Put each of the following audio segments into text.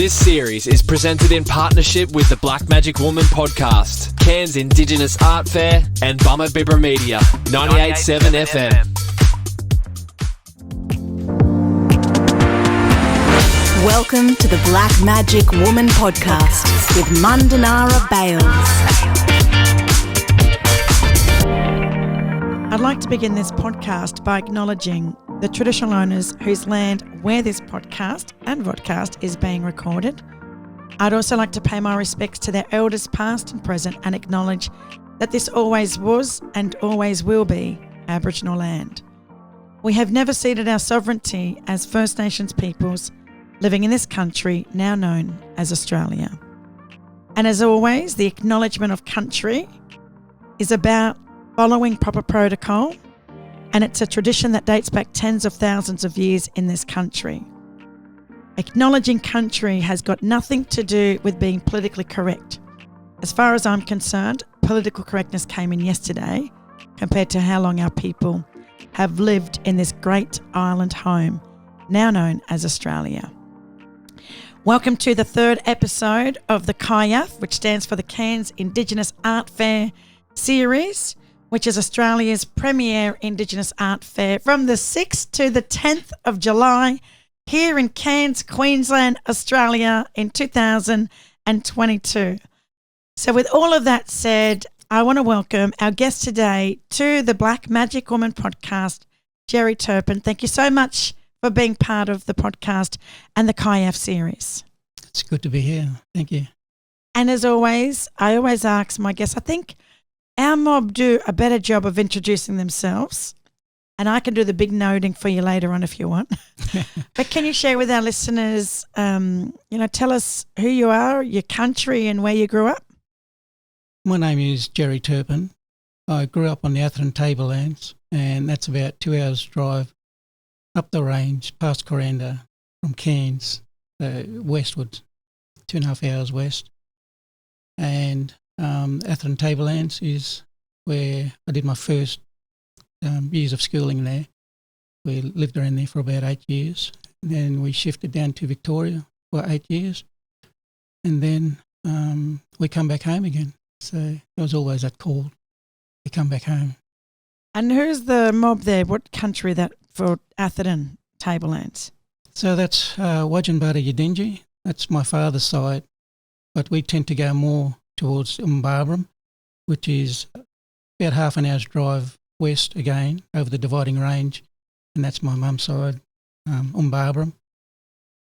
This series is presented in partnership with the Black Magic Woman podcast, Cairns Indigenous Art Fair, and Bummer Media, 98.7 FM. Welcome to the Black Magic Woman podcast with Mundanara Bales. I'd like to begin this podcast by acknowledging the traditional owners whose land where this podcast and vodcast is being recorded. I'd also like to pay my respects to their elders past and present and acknowledge that this always was and always will be Aboriginal land. We have never ceded our sovereignty as First Nations peoples living in this country now known as Australia. And as always, the acknowledgement of country is about following proper protocol, and it's a tradition that dates back tens of thousands of years in this country. Acknowledging country has got nothing to do with being politically correct. As far as I'm concerned, political correctness came in yesterday compared to how long our people have lived in this great island home, now known as Australia. Welcome to the third episode of the CIAF, which stands for the Cairns Indigenous Art Fair series, which is Australia's premier Indigenous art fair from the 6th to the 10th of July here in Cairns, Queensland, Australia in 2022. So with all of that said, I want to welcome our guest today to the Black Magic Woman podcast, Gerry Turpin. Thank you so much for being part of the podcast and the CIAF series. It's good to be here. Thank you. And as always, I always ask my guests, I think our mob do a better job of introducing themselves, and I can do the big noting for you later on if you want. But can you share with our listeners, tell us who you are, your country and where you grew up? My name is Gerry Turpin. I grew up on the Atherton Tablelands, and that's about 2 hours drive up the range past Coranda from Cairns, westwards, 2.5 hours west. And Atherton Tablelands is where I did my first years of schooling there. We lived around there for about 8 years. And then we shifted down to Victoria for 8 years. And then we come back home again. So it was always that call to come back home. And who's the mob there? What country that for Atherton Tablelands? So that's Wajunbara Yidinji. That's my father's side. But we tend to go more towards Mbabaram, which is about half an hour's drive west again over the dividing range, and that's my mum's side, Mbabaram.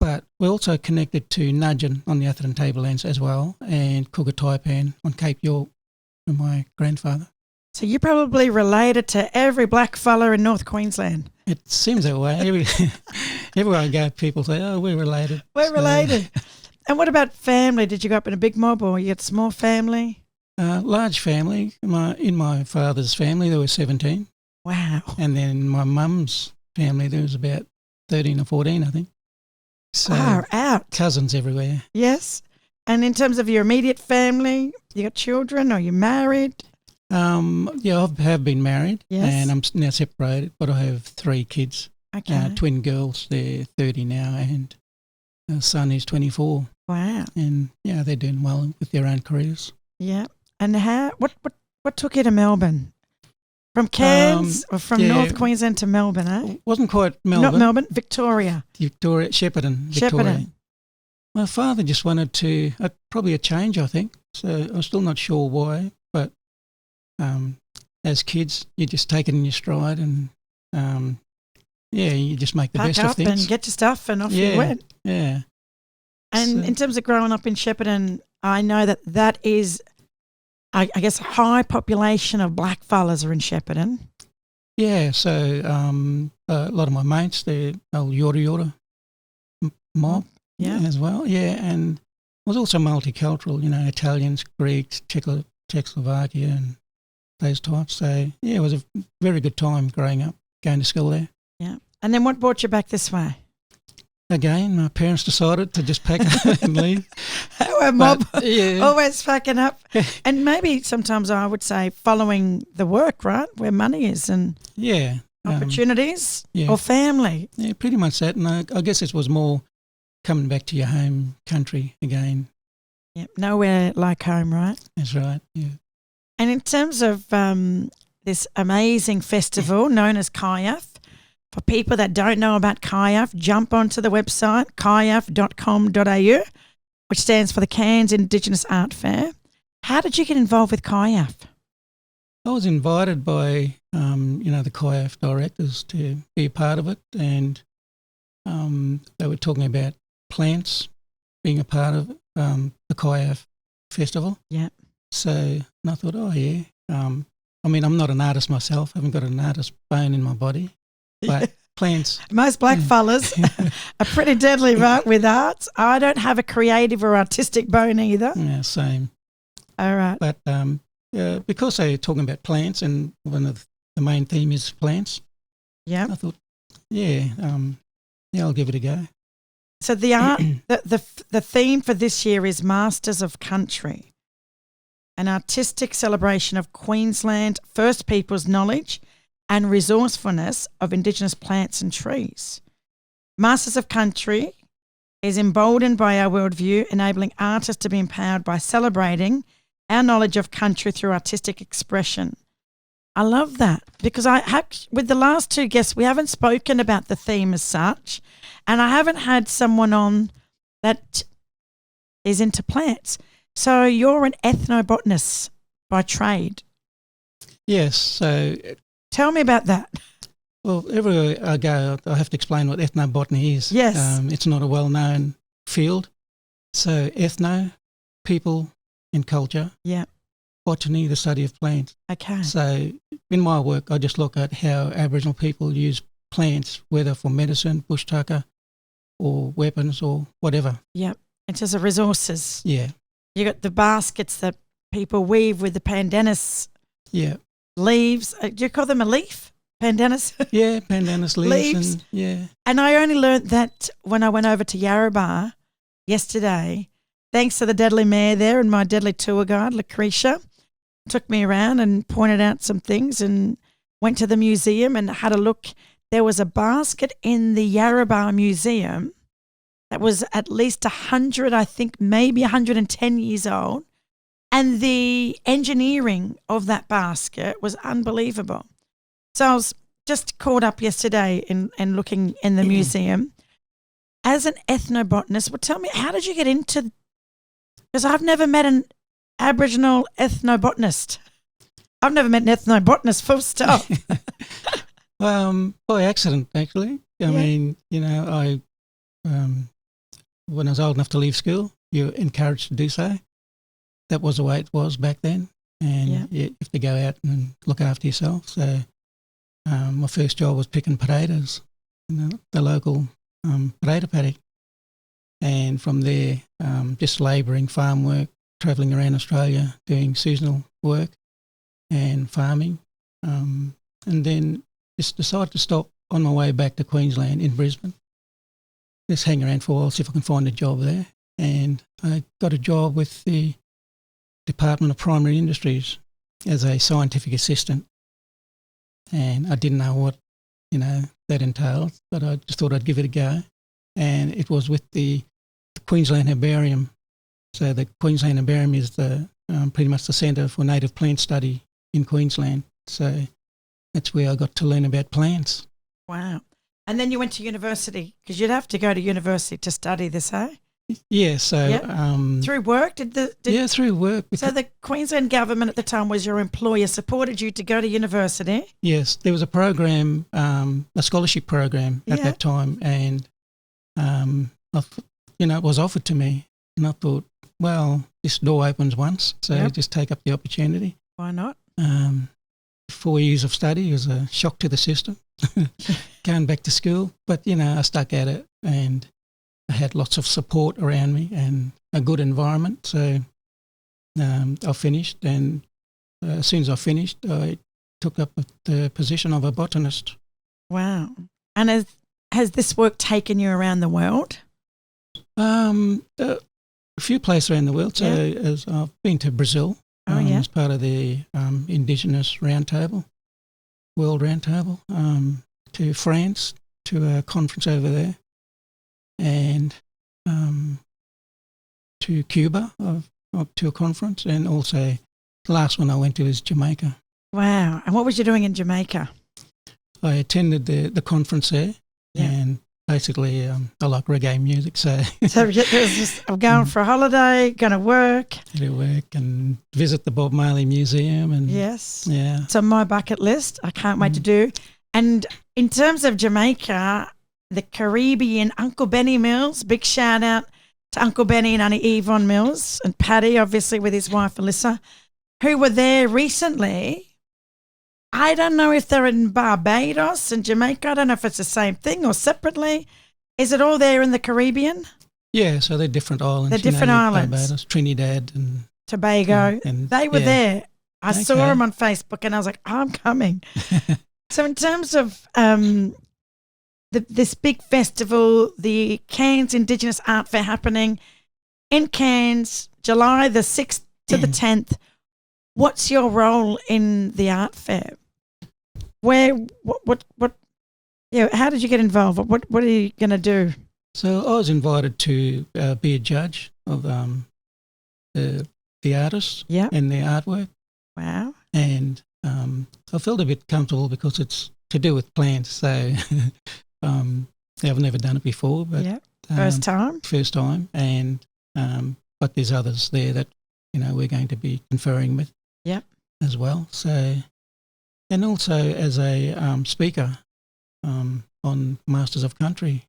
But we're also connected to Nudgin on the Atherton Tablelands as well, and Kugataipan on Cape York from my grandfather. So you're probably related to every black fella in North Queensland. It seems that way. Everywhere I go, people say, "Oh, we're related." We're related. And what about family? Did you grow up in a big mob or you had a small family? Large family. In my father's family, there were 17. Wow. And then in my mum's family, there was about 13 or 14, I think. So far out. Cousins everywhere. Yes. And in terms of your immediate family, you got children or you married? Yeah, I have been married. Yes. And I'm now separated, but I have 3 kids. Okay. Twin girls, they're 30 now, and our son is 24. Wow. And yeah, they're doing well with their own careers. Yeah. And what took you to Melbourne? From Cairns or from North Queensland to Melbourne, eh? Wasn't quite Melbourne. Not Melbourne, Victoria. Shepparton, Victoria. My father just wanted to, probably a change, I think. So I'm still not sure why, but as kids, you just take it in your stride and, you just make the best of things. Pack up and get your stuff and off you went. Yeah. And in terms of growing up in Shepparton, I know that is, I guess, a high population of black fellas are in Shepparton. Yeah, so a lot of my mates, they're old Yorta mob as well. Yeah, and it was also multicultural, Italians, Greeks, Czechoslovakia and those types. So, yeah, it was a very good time growing up, going to school there. Yeah. And then what brought you back this way? Again, my parents decided to just pack up and leave. Our mob, always packing up. And maybe sometimes I would say following the work, right, where money is and opportunities or family. Yeah, pretty much that. And I guess it was more coming back to your home country again. Yep. Nowhere like home, right? That's right, yeah. And in terms of this amazing festival known as CIAF, for people that don't know about CIAF, jump onto the website ciaf.com.au, which stands for the Cairns Indigenous Art Fair. How did you get involved with CIAF? I was invited by, the CIAF directors to be a part of it, and they were talking about plants being a part of the CIAF festival. Yeah. So and I thought, oh, yeah. I'm not an artist myself. I haven't got an artist bone in my body, but plants. Most black fellas are pretty deadly, right, with art. I don't have a creative or artistic bone either. Yeah, same. All right. But because they're talking about plants and one of the main theme is plants, Yeah. I thought, I'll give it a go. So the art, the theme for this year is Masters of Country, an artistic celebration of Queensland First Peoples knowledge and resourcefulness of Indigenous plants and trees. Masters of Country is emboldened by our worldview, enabling artists to be empowered by celebrating our knowledge of country through artistic expression. I love that because with the last two guests, we haven't spoken about the theme as such, and I haven't had someone on that is into plants. So you're an ethnobotanist by trade. Yes. So Tell me about that. well, everywhere I go, I have to explain what ethnobotany is. Yes. It's not a well-known field. So ethno, people and culture. Yeah. Botany, the study of plants. Okay. So in my work, I just look at how Aboriginal people use plants, whether for medicine, bush tucker, or weapons or whatever. Yeah. It's just the resources. Yeah. You got the baskets that people weave with the pandanus Yeah. leaves. Do you call them a leaf? Pandanus? Yeah, pandanus leaves. Leaves. And, yeah. And I only learnt that when I went over to Yarrabah yesterday, thanks to the deadly mayor there and my deadly tour guide, Lucretia, took me around and pointed out some things and went to the museum and had a look. There was a basket in the Yarrabah Museum that was at least 100, I think maybe 110 years old. And the engineering of that basket was unbelievable. So I was just caught up yesterday in looking in the museum. As an ethnobotanist, well, tell me, how did you get into, because I've never met an Aboriginal ethnobotanist. I've never met an ethnobotanist, full stop. By accident, actually. I mean, I when I was old enough to leave school, you're encouraged to do so. That was the way it was back then. And you have to go out and look after yourself. So my first job was picking potatoes in the local potato paddock. And from there, just labouring, farm work, travelling around Australia, doing seasonal work and farming. And then just decided to stop on my way back to Queensland in Brisbane. Just hang around for a while, see if I can find a job there. And I got a job with the Department of Primary Industries as a scientific assistant. And I didn't know what, that entailed, but I just thought I'd give it a go. And it was with the Queensland Herbarium. So the Queensland Herbarium is pretty much the centre for native plant study in Queensland. So that's where I got to learn about plants. Wow. And then you went to university, because you'd have to go to university to study this, eh? Yeah, so... through work? Through work. So the Queensland government at the time was your employer, supported you to go to university? Yes, there was a program, a scholarship program at that time, and it was offered to me, and I thought, well, this door opens once, so just take up the opportunity. Why not? 4 years of study was a shock to the system, going back to school, but, I stuck at it, and I had lots of support around me and a good environment. So I finished, and as soon as I finished, I took up the position of a botanist. Wow. And has this work taken you around the world? A few places around the world. So as I've been to Brazil as part of the Indigenous Roundtable, World Roundtable, to France, to a conference over there. And to Cuba to a conference, and also the last one I went to is Jamaica. Wow. And what was you doing in Jamaica? I attended the conference there, and basically I like reggae music, so I'm going for a holiday, going to work. And visit the Bob Marley Museum. And yes. Yeah. It's on my bucket list. I can't wait to do. And in terms of Jamaica, the Caribbean, Uncle Benny Mills, big shout out to Uncle Benny and Auntie Yvonne Mills, and Paddy, obviously, with his wife Alyssa, who were there recently. I don't know if they're in Barbados and Jamaica. I don't know if it's the same thing or separately. Is it all there in the Caribbean? Yeah, so they're different islands. They're different islands. Barbados, Trinidad and Tobago. And they were there. I saw them on Facebook and I was like, I'm coming. So in terms of this big festival, the Cairns Indigenous Art Fair happening in Cairns, July the 6th to the 10th, what's your role in the art fair? How did you get involved? What are you going to do? So I was invited to be a judge of the artists and their artwork. Wow. And I felt a bit comfortable because it's to do with plants. So I've never done it before. But First time? First time. And but there's others there that, we're going to be conferring with as well. So, and also as a speaker on Masters of Country.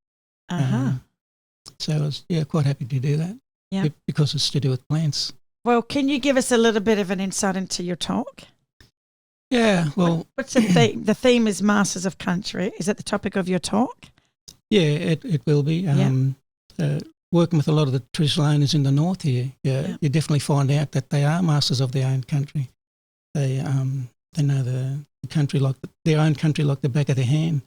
So I was quite happy to do that because it's to do with plants. Well, can you give us a little bit of an insight into your talk? Yeah, well... What's the theme? The theme is Masters of Country. Is that the topic of your talk? Yeah, it will be. Working with a lot of the traditional owners in the north here, you definitely find out that they are masters of their own country. They know the country their own country like the back of their hand.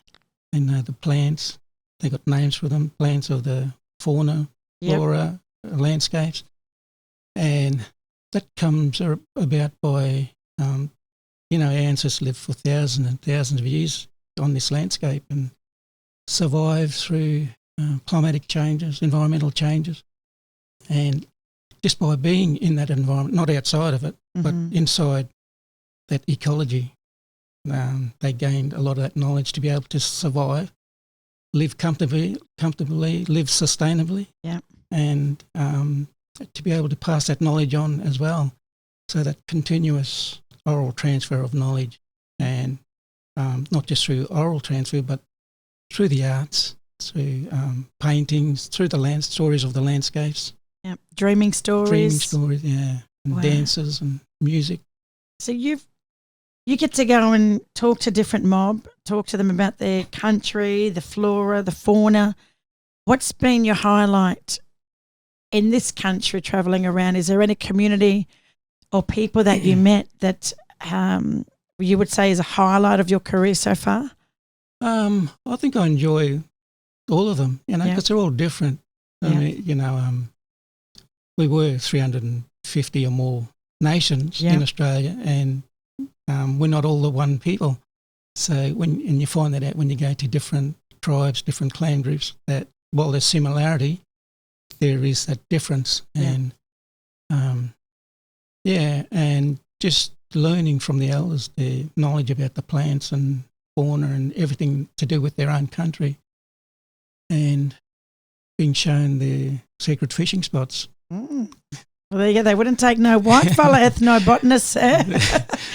They know the plants. They got names for them, plants of the fauna, flora, landscapes. And that comes about by, our ancestors lived for thousands and thousands of years on this landscape and survived through climatic changes, environmental changes. And just by being in that environment, not outside of it, but inside that ecology, they gained a lot of that knowledge to be able to survive, live comfortably, live sustainably, and to be able to pass that knowledge on as well. So that continuous oral transfer of knowledge, and not just through oral transfer, but through the arts, through paintings, through the stories of the landscapes. Yeah, dreaming stories, and dances and music. So you get to go and talk to different mob, talk to them about their country, the flora, the fauna. What's been your highlight in this country travelling around? Is there any community or people that you met that you would say is a highlight of your career so far? I think I enjoy all of them, because they're all different. I mean, we were 350 or more nations in Australia, and we're not all the one people. So and you find that out when you go to different tribes, different clan groups, that while there's similarity, there is that difference. And and just learning from the elders their knowledge about the plants and fauna and everything to do with their own country, and being shown the secret fishing spots. Well, there you go. They wouldn't take no white fella ethnobotanists.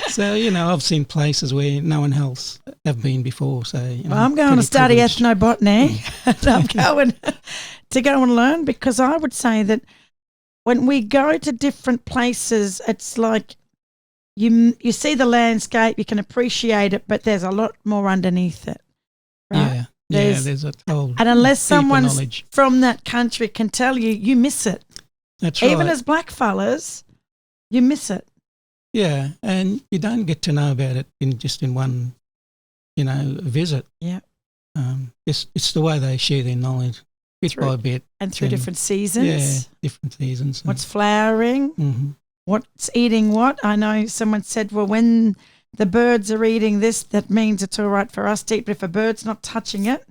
So, I've seen places where no one else have been before. So, I'm going to study ethnobotany. And I'm going to go and learn, because I would say that when we go to different places, it's like you see the landscape, you can appreciate it, but there's a lot more underneath it. Right? There's a whole and unless someone knowledge from that country can tell you, you miss it. That's right. Even as black fellas, you miss it. Yeah, and you don't get to know about it in one, visit. Yeah. It's the way they share their knowledge, bit by bit. And through different seasons. Yeah, different seasons. What's flowering, what's eating what. I know someone said, well, when the birds are eating this, that means it's all right for us to eat. But if a bird's not touching it,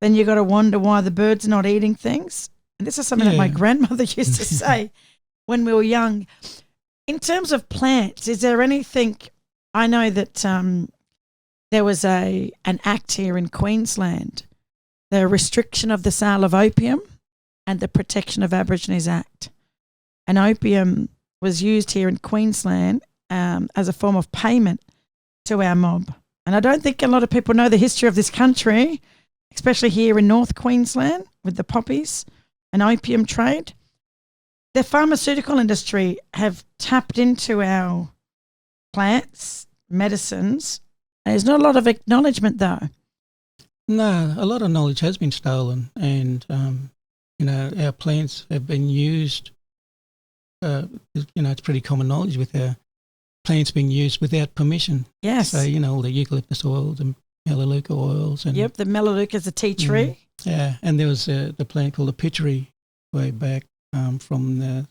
then you got to wonder why the bird's not eating things. And this is something that my grandmother used to say when we were young. In terms of plants, is there anything, I know that there was an act here in Queensland, the Restriction of the Sale of Opium and the Protection of Aborigines Act. And opium was used here in Queensland as a form of payment to our mob. And I don't think a lot of people know the history of this country, especially here in North Queensland with the poppies and opium trade. The pharmaceutical industry have tapped into our plants, medicines. There's not a lot of acknowledgement though. No, a lot of knowledge has been stolen, and our plants have been used. It's pretty common knowledge with our plants being used without permission. Yes. So all the eucalyptus oils and melaleuca oils, and the melaleuca is a tea tree. Yeah, and there was the plant called the pitchery way back from the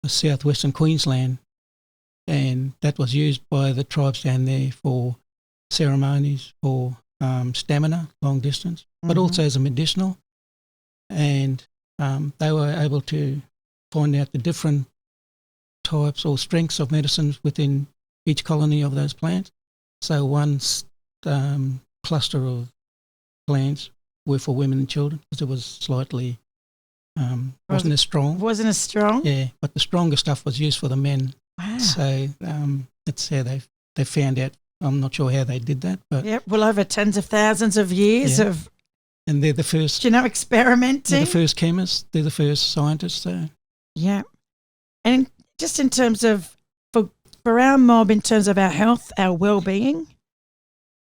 southwestern Queensland, and that was used by the tribes down there for ceremonies, for stamina, long distance, but also as a medicinal. And they were able to find out the different types or strengths of medicines within each colony of those plants. So one cluster of plants were for women and children because it was slightly wasn't as strong. Wasn't as strong? Yeah, but the stronger stuff was used for the men. Wow. So that's how they found out. I'm not sure how they did that, but over tens of thousands of years of. And they're the first. Experimenting. They're the first chemists. They're the first scientists. So. Yeah, and just in terms of for our mob, in terms of our health, our well-being,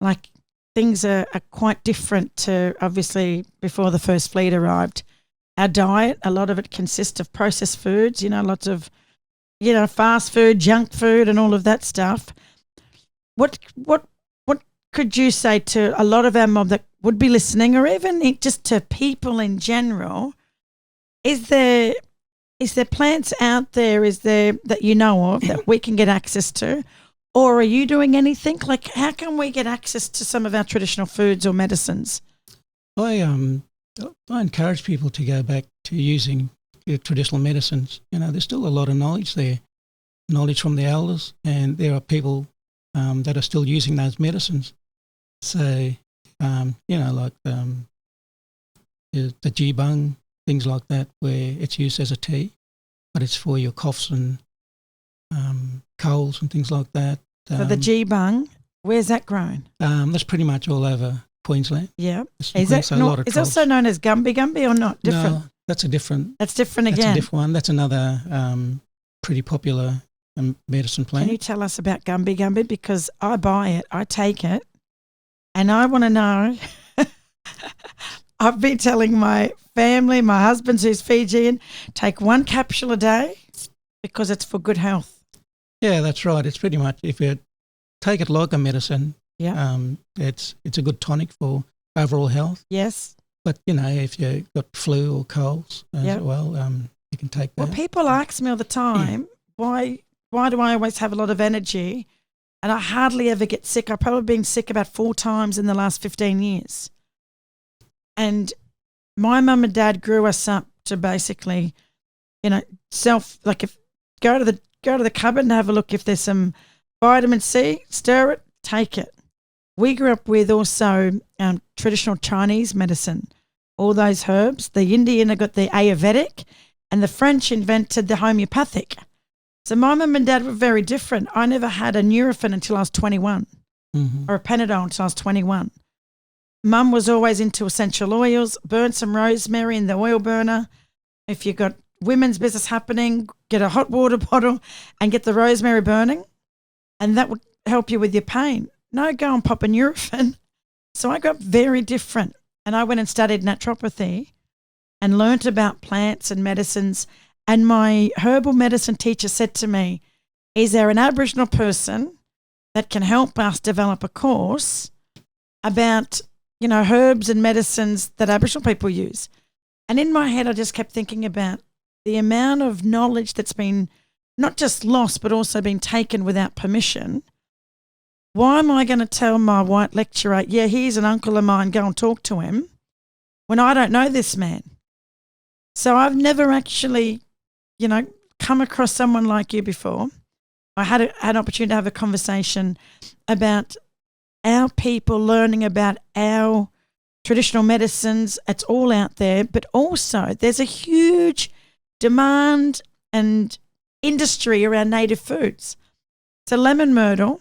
like things are quite different to obviously before the first fleet arrived. Our diet, a lot of it consists of processed foods, lots of, fast food, junk food and all of that stuff. What could you say to a lot of our mob that would be listening, or even just to people in general? Is there plants out there, that you know of that we can get access to? Or are you doing anything? Like, how can we get access to some of our traditional foods or medicines? I encourage people to go back to using traditional medicines. There's still a lot of knowledge there, knowledge from the elders, and there are people that are still using those medicines. So, like the jibung, things like that, where it's used as a tea, but it's for your coughs and colds and things like that. So the jibung, where's that grown? That's pretty much all over Queensland. Yeah. Is it also known as gumby or not? Different? No, that's different again. That's a different one. That's another pretty popular medicine plant. Can you tell us about gumby? Because I buy it, I take it, and I want to know. I've been telling my family, my husband who's Fijian, take one capsule a day because it's for good health. Yeah, that's right. It's pretty much, if you take it like a medicine, it's a good tonic for overall health. Yes. But, if you've got flu or colds as well, you can take that. Well, people ask me all the time, why do I always have a lot of energy and I hardly ever get sick? I've probably been sick about 4 times in the last 15 years. And my mum and dad grew us up to basically, go to the cupboard and have a look if there's some vitamin C, stir it, take it. We grew up with also traditional Chinese medicine, all those herbs. The Indian got the Ayurvedic and the French invented the homeopathic. So my mum and dad were very different. I never had a Nurofen until I was 21 or a Panadol until I was 21. Mum was always into essential oils, burn some rosemary in the oil burner. If you've got women's business happening, get a hot water bottle and get the rosemary burning, and that would help you with your pain. No, go and pop a Nurofen. So I got very different, and I went and studied naturopathy and learnt about plants and medicines. And my herbal medicine teacher said to me, is there an Aboriginal person that can help us develop a course about, herbs and medicines that Aboriginal people use? And in my head, I just kept thinking about the amount of knowledge that's been not just lost, but also been taken without permission. Why am I going to tell my white lecturer, he's an uncle of mine, go and talk to him, when I don't know this man? So I've never actually, come across someone like you before. I had an opportunity to have a conversation about our people learning about our traditional medicines. It's all out there, but also there's a huge demand and industry around native foods. So lemon myrtle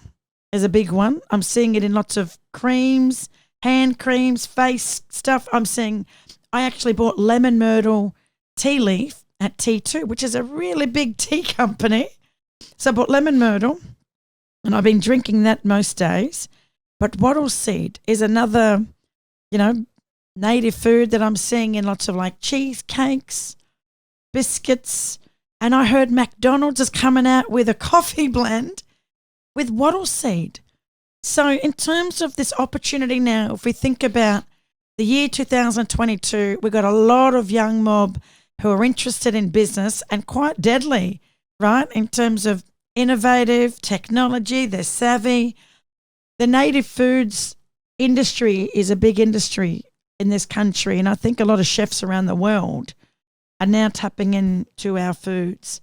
is a big one. I'm seeing it in lots of creams, hand creams, face stuff. I actually bought lemon myrtle tea leaf at T2, which is a really big tea company. So I bought lemon myrtle, and I've been drinking that most days. But wattle seed is another, native food that I'm seeing in lots of like cheesecakes, biscuits. And I heard McDonald's is coming out with a coffee blend with wattle seed. So in terms of this opportunity now, if we think about the year 2022, we've got a lot of young mob who are interested in business and quite deadly, right, in terms of innovative technology, they're savvy. The native foods industry is a big industry in this country, and I think a lot of chefs around the world are now tapping into our foods.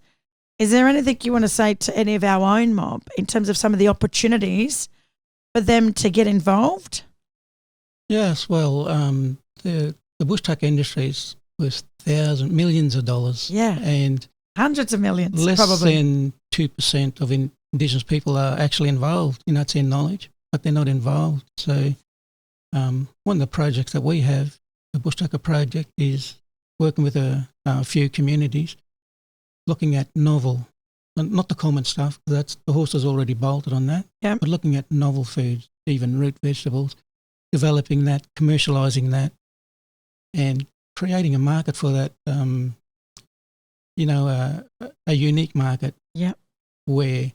Is there anything you want to say to any of our own mob in terms of some of the opportunities for them to get involved? Yes, well, the bush tuck industry is worth millions of dollars. Yeah. And hundreds of millions, less probably. than 2% of Indigenous people are actually involved. It's in knowledge, but they're not involved. So one of the projects that we have, the Bush Tucker Project, is working with a few communities, looking at novel, not the common stuff, because that's the horse is already bolted on that, Yep. but looking at novel foods, even root vegetables, developing that, commercialising that, and creating a market for that, a unique market. Yep. Where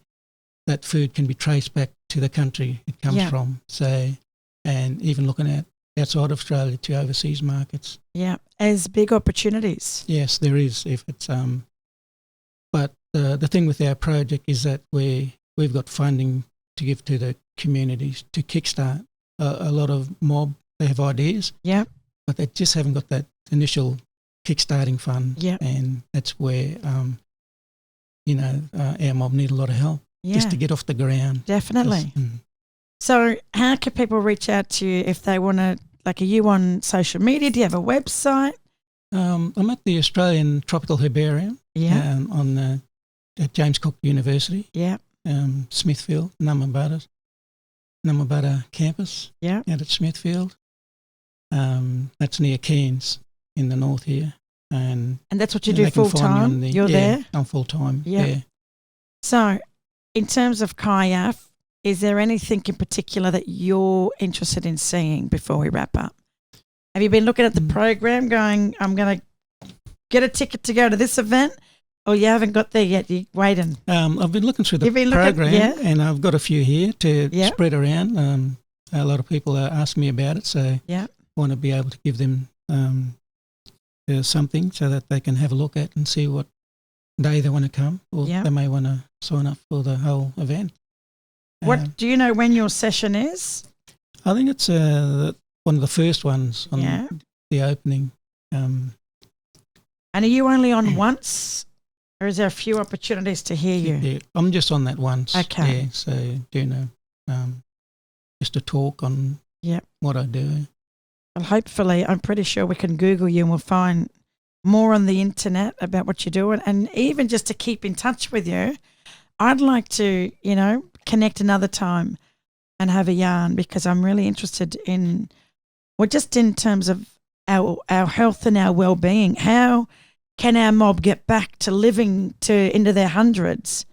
that food can be traced back to the country it comes from. So, and even looking at outside Australia to overseas markets. Yeah, as big opportunities. Yes, there is. If it's but the thing with our project is that we've got funding to give to the communities to kickstart a lot of mob. They have ideas. Yeah. But they just haven't got that initial kickstarting fund. Yeah. And that's where our mob need a lot of help just to get off the ground. Definitely. So how can people reach out to you if they want to, are you on social media? Do you have a website? I'm at the Australian Tropical Herbarium at James Cook University, Smithfield, Numbabara campus out at Smithfield. That's near Cairns in the north here. And that's what you do full-time? You're there? I'm full-time, So in terms of CIAF, is there anything in particular that you're interested in seeing before we wrap up? Have you been looking at the program going, I'm going to get a ticket to go to this event, or you haven't got there yet? You're waiting? I've been looking through the program and I've got a few here to spread around. A lot of people ask me about it, so I want to be able to give them something so that they can have a look at and see what day they want to come, or they may want to sign up for the whole event. What do you know when your session is? I think it's one of the first ones on the opening. And are you only on once, or is there a few opportunities to hear you? Yeah, I'm just on that once. Okay. Yeah, so doing just a talk on what I do. Well, hopefully, I'm pretty sure we can Google you and we'll find more on the internet about what you're doing. And even just to keep in touch with you, I'd like to, connect another time and have a yarn, because I'm really interested in, just in terms of our health and our well-being. How can our mob get back to living into their hundreds?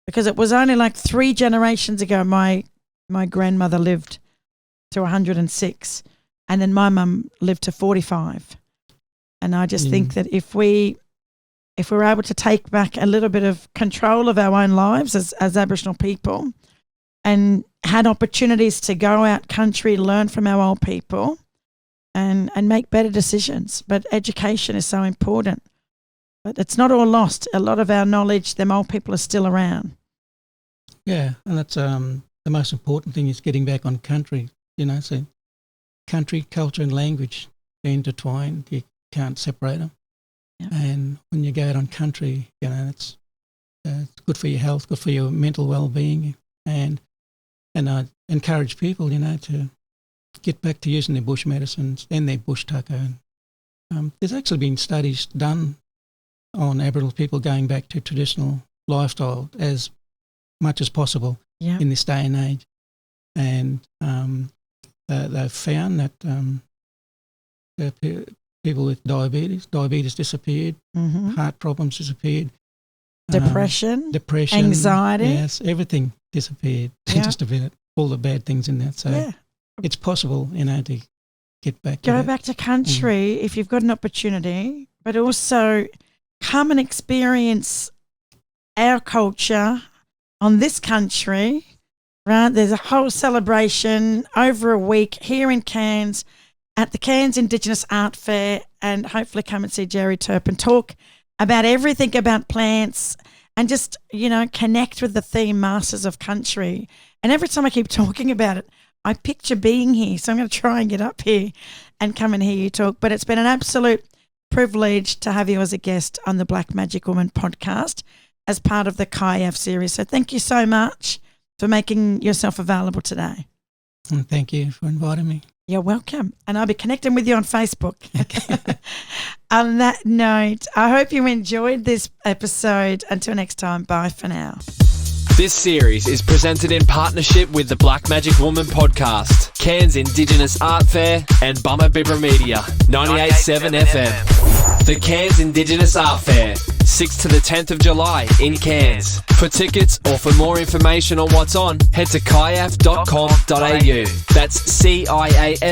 Because it was only like 3 generations ago my grandmother lived to 106, and then my mum lived to 45. And I just think that if we're able to take back a little bit of control of our own lives as Aboriginal people, and had opportunities to go out country, learn from our old people, and make better decisions. But education is so important. But it's not all lost. A lot of our knowledge, them old people are still around. Yeah, and that's the most important thing is getting back on country. So country, culture and language, they're intertwined. You can't separate them. Yeah. when you go out on country, it's good for your health, good for your mental well-being, and I encourage people, to get back to using their bush medicines and their bush tucker. There's actually been studies done on Aboriginal people going back to traditional lifestyle as much as possible in this day and age, and they've found that people with diabetes disappeared, heart problems disappeared, depression, anxiety, yes, everything disappeared. Just about all the bad things in that. So it's possible, to get back to back to country if you've got an opportunity, but also come and experience our culture on this country. Right, there's a whole celebration over a week here in Cairns at the Cairns Indigenous Art Fair, and hopefully come and see Gerry Turpin talk about everything about plants and just, connect with the theme Masters of Country. And every time I keep talking about it, I picture being here. So I'm going to try and get up here and come and hear you talk. But it's been an absolute privilege to have you as a guest on the Black Magic Woman podcast as part of the CIAF series. So thank you so much for making yourself available today. And thank you for inviting me. You're welcome. And I'll be connecting with you on Facebook. Okay. On that note, I hope you enjoyed this episode. Until next time, bye for now. This series is presented in partnership with the Black Magic Woman podcast, Cairns Indigenous Art Fair, and Mbabaram Media, 98.7 FM. The Cairns Indigenous Art Fair, 6th to the 10th of July in Cairns. For tickets or for more information on what's on, head to ciaf.com.au. That's ciaf.com.au.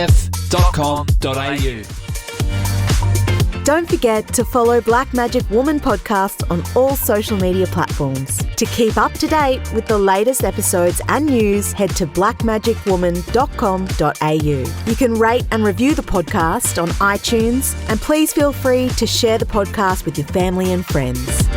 Don't forget to follow Black Magic Woman podcast on all social media platforms. To keep up to date with the latest episodes and news, head to blackmagicwoman.com.au. You can rate and review the podcast on iTunes, and please feel free to share the podcast with your family and friends.